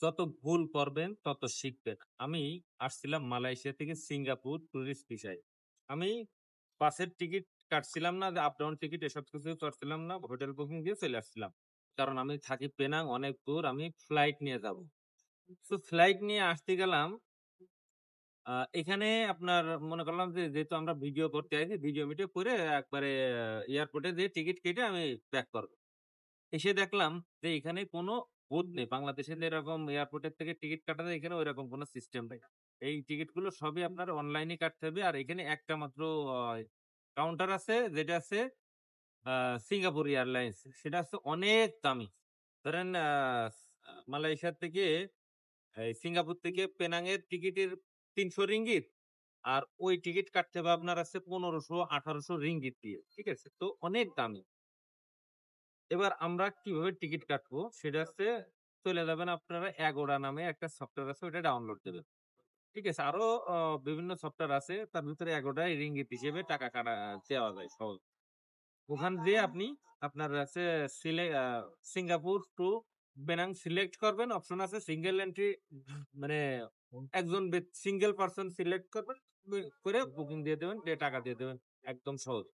যত ভুল করবেন তত শিখবেন। আমি আসছিলাম মালয়েশিয়া থেকে সিঙ্গাপুর টুরিস্ট ভিসায়। আমি বাসের টিকিট কাটছিলাম না, যে আপ ডাউন টিকিট এসব কিছু করছিলাম না। হোটেল বুকিং দিয়ে চলে আসছিলাম। কারণ আমি থাকি পেনাং, অনেক দূর, আমি ফ্লাইট নিয়ে যাবো। তো ফ্লাইট নিয়ে আসতে গেলাম। এখানে আপনার মনে করলাম যে যেহেতু আমরা ভিডিও করতে আইছি, ভিডিও করে একবারে এয়ারপোর্টে যেয়ে টিকিট কেটে আমি ব্যাক করব। এসে দেখলাম যে এখানে কোনো বুথ নেই। বাংলাদেশে যেরকম এয়ারপোর্টের থেকে টিকিট কাটা যায়, এখানে ঐরকম কোনো সিস্টেম নাই। এই টিকিটগুলো সবই আপনার অনলাইনে কাটতে হবে। আর এখানে একটা মাত্র আ কাউন্টার আছে, যেটা আছে আ সিঙ্গাপুর এয়ারলাইন্স। সেটা হচ্ছে অনেক দামি। ধরেন মালয়েশিয়া থেকে সিঙ্গাপুর থেকে পেনাং এর টিকিটের ৳৩০০, আর ওই টিকিট কাটতে হবে আপনার আছে ৳১৫০০-১৮০০ দিয়ে। ঠিক আছে? তো অনেক দামি। এবার আমরা কিভাবে টিকিট কাটবো? সেটা হচ্ছে, চলে যাবেন আপনারা এগোডা নামে একটা সফটওয়্যার আছে, ওইটা ডাউনলোড দিবেন। ঠিক আছে? আরো অ বিভিন্ন সফটওয়্যার আছে। তার ভিতরে এগোডায় রিঙ্গিত হিসেবে টাকা কাটা দেওয়া যায় সহজ। ওখানে যেয়ে আপনি আপনার আছে সিঙ্গাপুর টু পেনাং সিলেক্ট করবেন। অপশন আছে সিঙ্গেল এন্ট্রি, মানে একজন সিঙ্গেল পারসন সিলেক্ট করবেন। করে বুকিং দিয়ে দেবেন, দিয়ে টাকা দিয়ে দেবেন। একদম সহজ।